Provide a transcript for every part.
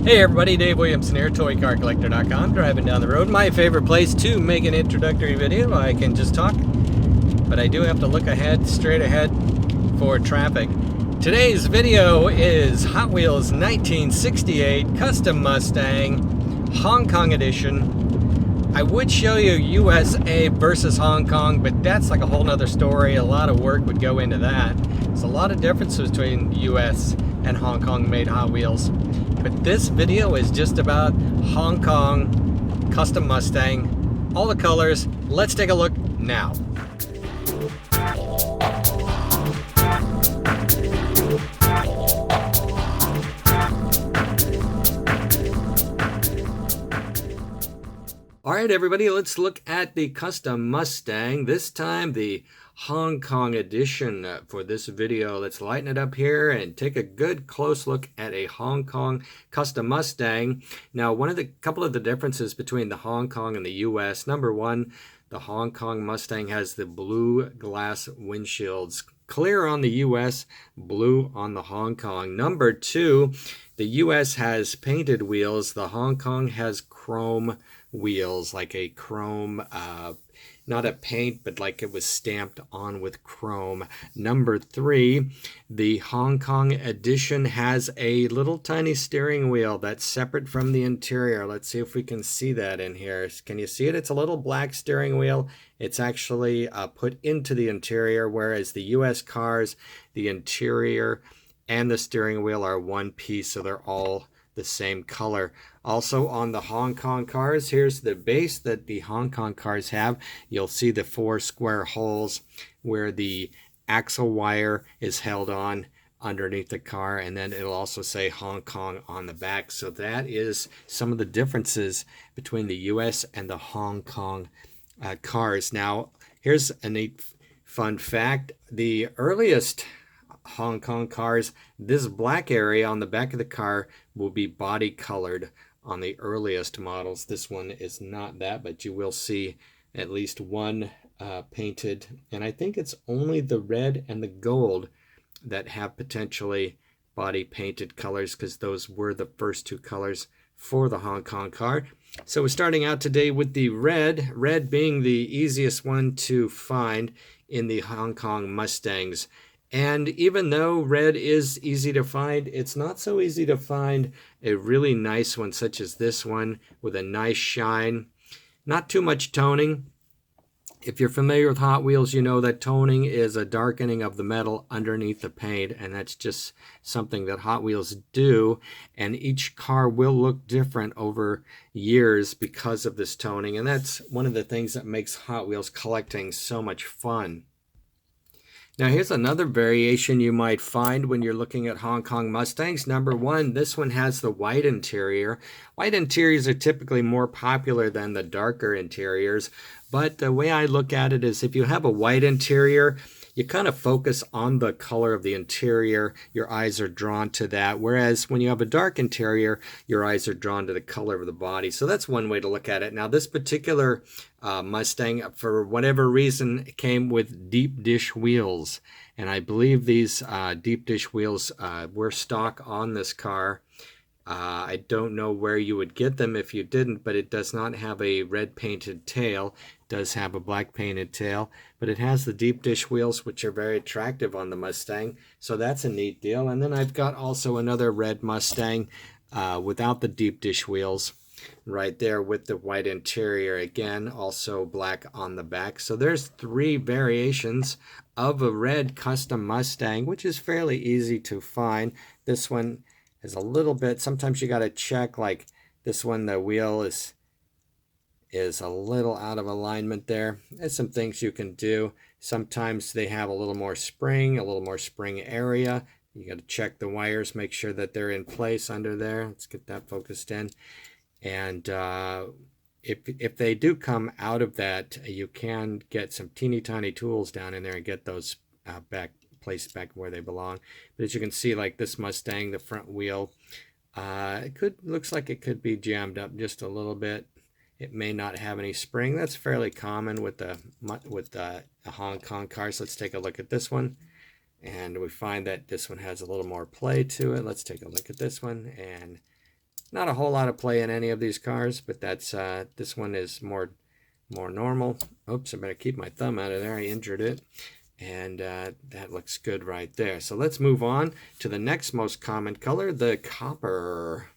Hey everybody, Dave Williamson here, ToyCarCollector.com, driving down the road. My favorite place to make an introductory video. I can just talk, but I do have to look ahead, straight ahead for traffic. Today's video is Hot Wheels 1968 Custom Mustang Hong Kong Edition. I would show you USA versus Hong Kong, but that's like a whole nother story. A lot of work would go into that. There's a lot of differences between US and Hong Kong made Hot Wheels. But this video is just about Hong Kong Custom Mustang, all the colors. Let's take a look now. All right, everybody, let's look at the Custom Mustang. This time, the Hong Kong edition for this video. Let's lighten it up here and take a good close look at a Hong Kong Custom Mustang. Now, couple of the differences between the Hong Kong and the US. Number one, the Hong Kong Mustang has the blue glass windshields. Clear on the US, blue on the Hong Kong. Number two, the US has painted wheels. The Hong Kong has chrome wheels, like a chrome, not a paint, but like it was stamped on with chrome. Number three, the Hong Kong edition has a little tiny steering wheel that's separate from the interior. Let's see if we can see that in here. Can you see it? It's a little black steering wheel. It's actually put into the interior, whereas the US cars, the interior and the steering wheel are one piece, so they're all the same color. Also on the Hong Kong cars, here's the base that the Hong Kong cars have. You'll see the 4 square holes where the axle wire is held on underneath the car, and then it'll also say Hong Kong on the back. So that is some of the differences between the US and the Hong Kong cars. Now, here's a neat fun fact. The earliest Hong Kong cars, this black area on the back of the car will be body colored on the earliest models. This one is not that, but you will see at least one painted, and I think it's only the red and the gold that have potentially body painted colors, because those were the first 2 colors for the Hong Kong car. So we're starting out today with the red being the easiest one to find in the Hong Kong Mustangs. And even though red is easy to find, it's not so easy to find a really nice one such as this one with a nice shine. Not too much toning. If you're familiar with Hot Wheels, you know that toning is a darkening of the metal underneath the paint, and that's just something that Hot Wheels do. And each car will look different over years because of this toning, and that's one of the things that makes Hot Wheels collecting so much fun. Now here's another variation you might find when you're looking at Hong Kong Mustangs. Number one, this one has the white interior. White interiors are typically more popular than the darker interiors, but the way I look at it is if you have a white interior, you kind of focus on the color of the interior. Your eyes are drawn to that. Whereas when you have a dark interior, your eyes are drawn to the color of the body. So that's one way to look at it. Now this particular Mustang, for whatever reason, came with deep dish wheels. And I believe these deep dish wheels were stock on this car. I don't know where you would get them if you didn't, but it does not have a red painted tail. It does have a black painted tail, but it has the deep dish wheels, which are very attractive on the Mustang. So that's a neat deal. And then I've got also another red Mustang without the deep dish wheels right there with the white interior. Again, also black on the back. So there's 3 variations of a red Custom Mustang, which is fairly easy to find. This one is a little bit, sometimes you got to check, like this one, the wheel is a little out of alignment there. There's some things you can do. Sometimes they have a little more spring area. You got to check the wires, make sure that they're in place under there. Let's get that focused in. And if they do come out of that, you can get some teeny tiny tools down in there and get those placed back where they belong. But as you can see, like this Mustang, the front wheel, looks like it could be jammed up just a little bit. It may not have any spring. That's fairly common with the Hong Kong cars. Let's take a look at this one. And we find that this one has a little more play to it. Let's take a look at this one. And Not a whole lot of play in any of these cars, but that's this one is more normal. Oops, I better keep my thumb out of there. I injured it. And that looks good right there. So let's move on to the next most common color, the copper.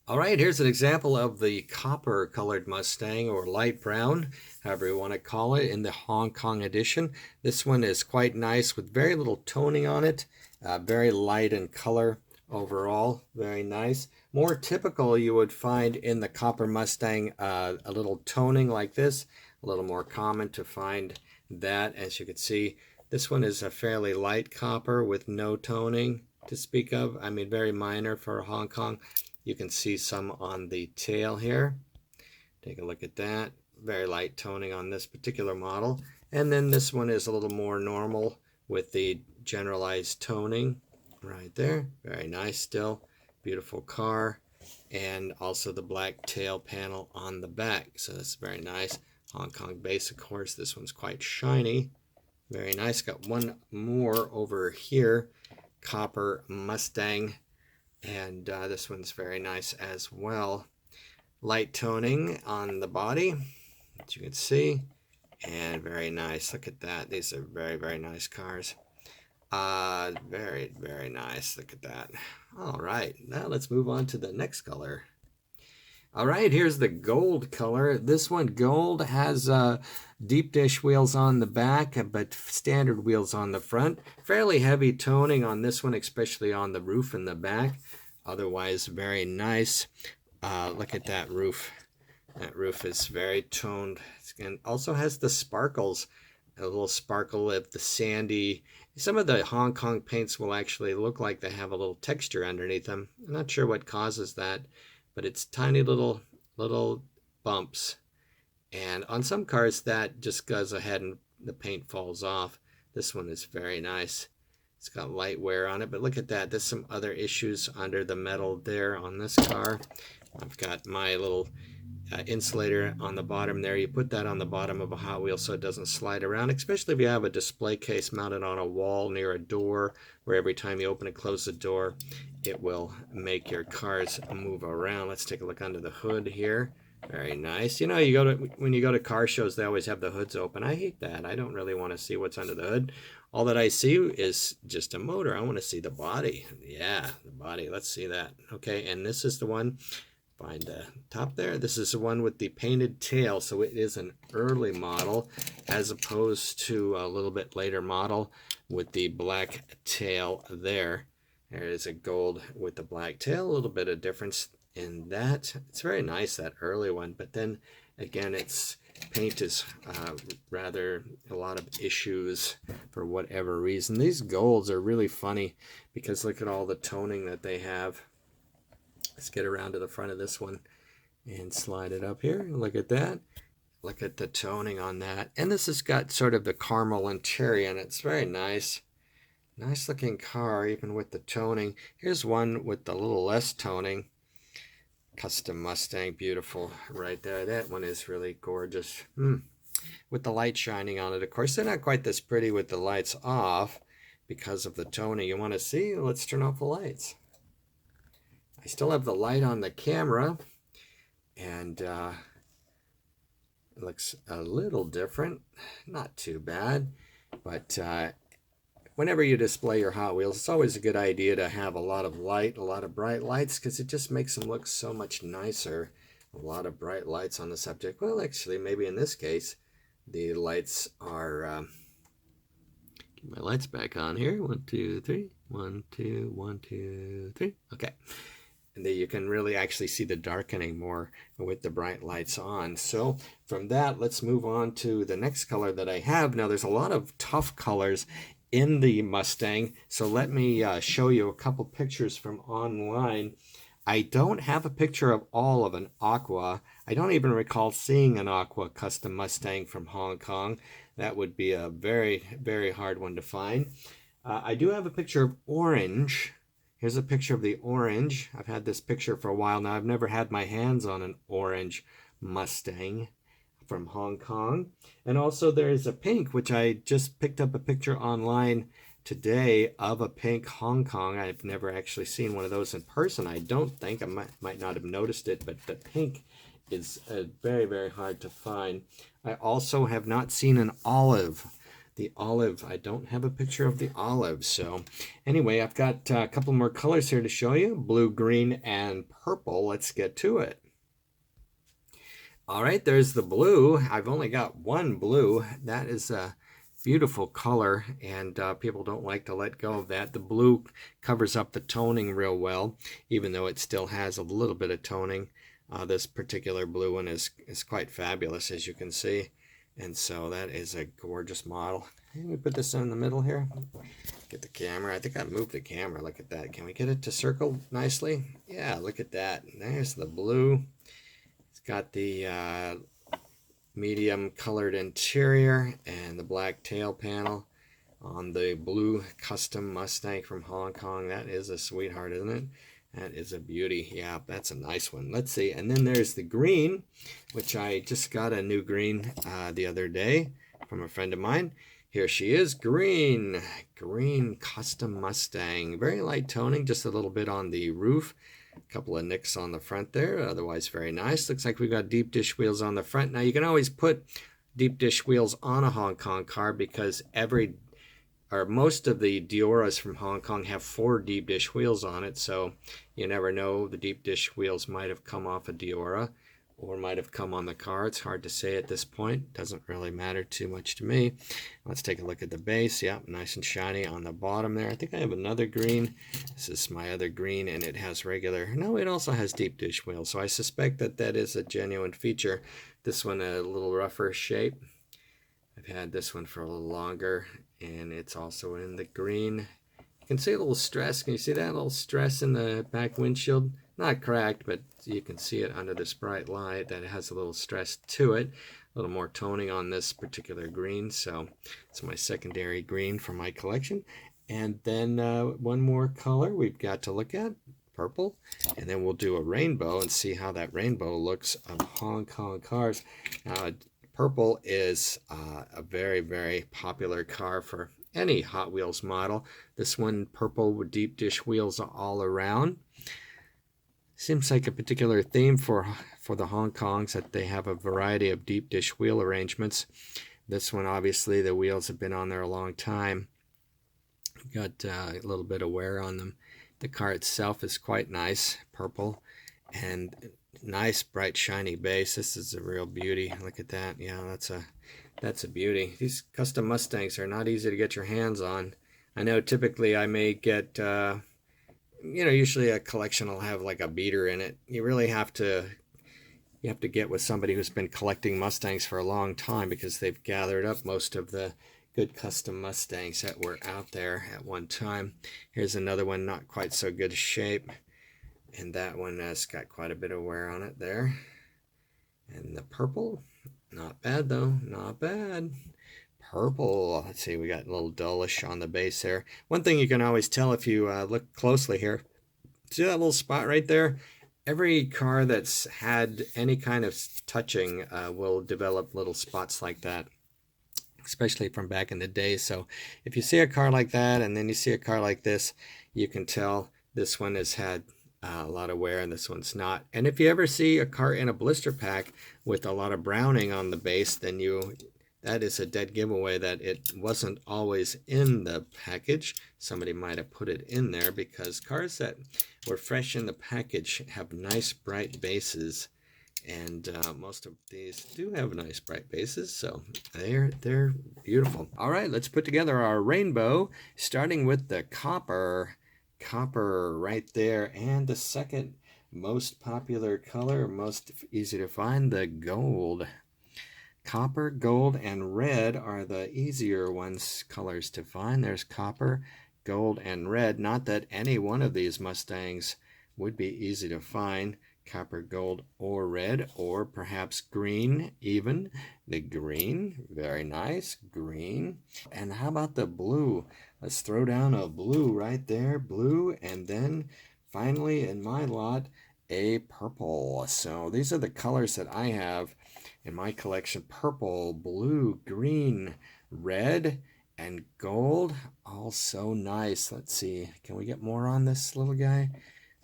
All right, here's an example of the copper colored Mustang, or light brown, however you want to call it, in the Hong Kong edition. This one is quite nice with very little toning on it, very light in color overall, very nice. More typical you would find in the copper Mustang a little toning like this, a little more common to find that. As you can see, this one is a fairly light copper with no toning to speak of. I mean, very minor for Hong Kong. You can see some on the tail here. Take a look at that. Very light toning on this particular model. And then this one is a little more normal with the generalized toning right there. Very nice still. Beautiful car. And also the black tail panel on the back. So that's very nice. Hong Kong base, of course. This one's quite shiny. Very nice. Got one more over here. Copper Mustang. And this one's very nice as well. Light toning on the body, as you can see, and very nice. Look at that. These are very, very nice cars. Very, very nice. Look at that. All right, now let's move on to the next color. All right, here's the gold color. This one, gold, has deep dish wheels on the back, but standard wheels on the front. Fairly heavy toning on this one, especially on the roof and the back. Otherwise, very nice. Look at that roof. That roof is very toned. And also has the sparkles, a little sparkle of the sandy. Some of the Hong Kong paints will actually look like they have a little texture underneath them. I'm not sure what causes that, but it's tiny little bumps. And on some cars that just goes ahead and the paint falls off. This one is very nice. It's got light wear on it, but look at that. There's some other issues under the metal there on this car. I've got my little insulator on the bottom there. You put that on the bottom of a Hot Wheel so it doesn't slide around, especially if you have a display case mounted on a wall near a door, where every time you open and close the door, it will make your cars move around. Let's take a look under the hood here. Very nice. You know, when you go to car shows, they always have the hoods open. I hate that. I don't really want to see what's under the hood. All that I see is just a motor. I want to see the body. Yeah, the body. Let's see that. Okay, and this is the one. Find the top there. This is the one with the painted tail, so it is an early model as opposed to a little bit later model with the black tail there. There is a gold with the black tail. A little bit of difference in that. It's very nice, that early one, but then again, its paint is rather a lot of issues for whatever reason. These golds are really funny because look at all the toning that they have. Let's get around to the front of this one and slide it up here. Look at that. Look at the toning on that. And this has got sort of the caramel and cherry in it. It's very nice. Nice looking car, even with the toning. Here's one with a little less toning. Custom Mustang, beautiful right there. That one is really gorgeous. With the light shining on it. Of course, they're not quite this pretty with the lights off because of the toning. You want to see? Let's turn off the lights. I still have the light on the camera, and it looks a little different. Not too bad, but whenever you display your Hot Wheels, it's always a good idea to have a lot of light, a lot of bright lights, because it just makes them look so much nicer. A lot of bright lights on the subject. Well, actually, maybe in this case, the lights are... get my lights back on here. 1, 2, 3. 1, 2, 1, 2, 3. Okay. And then you can really actually see the darkening more with the bright lights on. So from that, let's move on to the next color that I have. Now, there's a lot of tough colors in the Mustang, so let me show you a couple pictures from online. I don't have a picture of all of an aqua. I don't even recall seeing an aqua Custom Mustang from Hong Kong. That would be a very, very hard one to find. I do have a picture of orange. Here's a picture of the orange. I've had this picture for a while now. I've never had my hands on an orange Mustang from Hong Kong. And also there is a pink, which I just picked up a picture online today of a pink Hong Kong. I've never actually seen one of those in person. I don't think. I might not have noticed it, but the pink is very, very hard to find. I also have not seen an olive. The olive, I don't have a picture of the olive. So anyway, I've got a couple more colors here to show you. Blue, green, and purple. Let's get to it. All right, there's the blue. I've only got one blue. That is a beautiful color, and people don't like to let go of that. The blue covers up the toning real well, even though it still has a little bit of toning. This particular blue one is quite fabulous, as you can see. And so that is a gorgeous model. Let me put this in the middle here. Get the camera. I think I moved the camera. Look at that. Can we get it to circle nicely? Yeah, look at that. There's the blue. It's got the medium colored interior and the black tail panel on the blue Custom Mustang from Hong Kong. That is a sweetheart, isn't it? That is a beauty. Yeah, that's a nice one. Let's see. And then there's the green, which I just got a new green the other day from a friend of mine. Here she is, green Custom Mustang. Very light toning, just a little bit on the roof. A couple of nicks on the front there, otherwise very nice. Looks like we've got deep dish wheels on the front. Now you can always put deep dish wheels on a Hong Kong car because most of the Dioras from Hong Kong have 4 deep dish wheels on it, so you never know. The deep dish wheels might have come off a Diora or might have come on the car. It's hard to say at this point. Doesn't really matter too much to me. Let's take a look at the base. Yeah, nice and shiny on the bottom there. I think I have another green. This is my other green, and it has regular. No, it also has deep dish wheels, so I suspect that that is a genuine feature. This one a little rougher shape. I've had this one for a little longer, and it's also in the green. You can see a little stress. Can you see that little stress in the back windshield? Not cracked, but you can see it under this bright light that it has a little stress to it. A little more toning on this particular green, so it's my secondary green for my collection. And then one more color we've got to look at, purple, and then we'll do a rainbow and see how that rainbow looks on Hong Kong cars. Now, purple is a very, very popular car for any Hot Wheels model. This one, purple with deep dish wheels all around. Seems like a particular theme for the Hong Kongs, that they have a variety of deep dish wheel arrangements. This one, obviously, the wheels have been on there a long time. Got a little bit of wear on them. The car itself is quite nice, purple, and nice bright shiny base. This is a real beauty. Look at that. Yeah, that's a beauty. These Custom Mustangs are not easy to get your hands on. I know typically I may get usually a collection will have like a beater in it. You really have to get with somebody who's been collecting Mustangs for a long time, because they've gathered up most of the good Custom Mustangs that were out there at one time. Here's another one, not quite so good shape, and that one has got quite a bit of wear on it there. And the purple, not bad though, not bad. Purple, let's see, we got a little dullish on the base there. One thing you can always tell if you look closely here, see that little spot right there? Every car that's had any kind of touching will develop little spots like that, especially from back in the day. So if you see a car like that and then you see a car like this, you can tell this one has had a lot of wear and this one's not. And if you ever see a car in a blister pack with a lot of browning on the base, then that is a dead giveaway that it wasn't always in the package. Somebody might have put it in there, because cars that were fresh in the package have nice bright bases, and most of these do have nice bright bases, so they're beautiful. All right, let's put together our rainbow, starting with the copper right there, and the second most popular color, most easy to find, the gold. Copper, gold, and red are the easier colors to find. There's copper, gold, and red. Not that any one of these Mustangs would be easy to find. Copper, gold, or red, or perhaps green even. The green, very nice, green. And how about the blue? Let's throw down a blue right there, blue, and then finally in my lot, a purple. So these are the colors that I have in my collection: purple, blue, green, red, and gold. Also nice. Let's see. Can we get more on this little guy?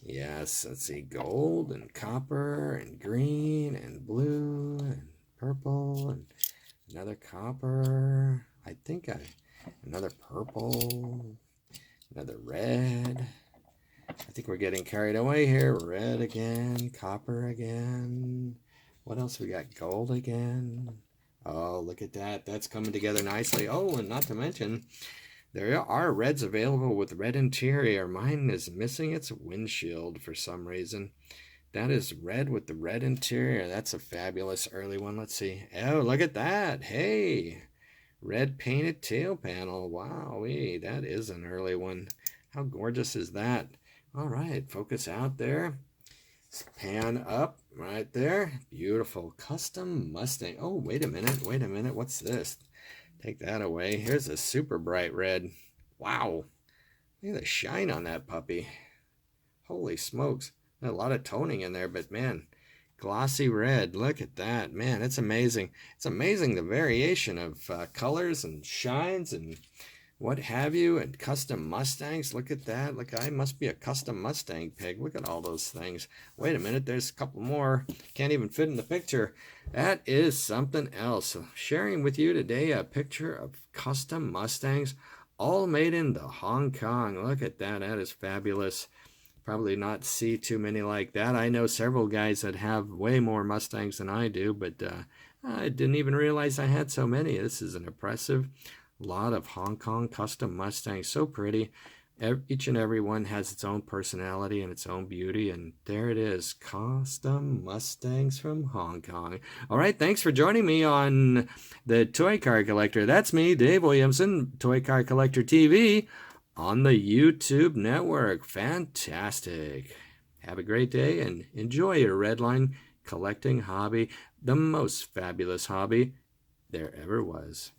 Yes, let's see. Gold and copper and green and blue and purple and another copper. Another purple, another red. I think we're getting carried away here. Red again, copper again. What else we got? Gold again. Oh, look at that. That's coming together nicely. Oh, and not to mention, there are reds available with red interior. Mine is missing its windshield for some reason. That is red with the red interior. That's a fabulous early one. Let's see. Oh, look at that. Hey, red painted tail panel. Wowee, that is an early one. How gorgeous is that? All right, focus out there. Pan up right there. Beautiful Custom Mustang. Oh, wait a minute. What's this? Take that away. Here's a super bright red. Wow. Look at the shine on that puppy. Holy smokes. A lot of toning in there, but man, glossy red. Look at that. Man, it's amazing. It's amazing the variation of colors and shines and what have you, and Custom Mustangs. Look at that. Look, I must be a Custom Mustang pig. Look at all those things. Wait a minute, there's a couple more. Can't even fit in the picture. That is something else. So sharing with you today a picture of Custom Mustangs, all made in the Hong Kong. Look at that. That is fabulous. Probably not see too many like that. I know several guys that have way more Mustangs than I do, but I didn't even realize I had so many. This is an impressive lot of Hong Kong Custom Mustangs. So pretty. Each and every one has its own personality and its own beauty. And there it is. Custom Mustangs from Hong Kong. All right. Thanks for joining me on the Toy Car Collector. That's me, Dave Williamson, Toy Car Collector TV on the YouTube network. Fantastic. Have a great day and enjoy your redline collecting hobby. The most fabulous hobby there ever was.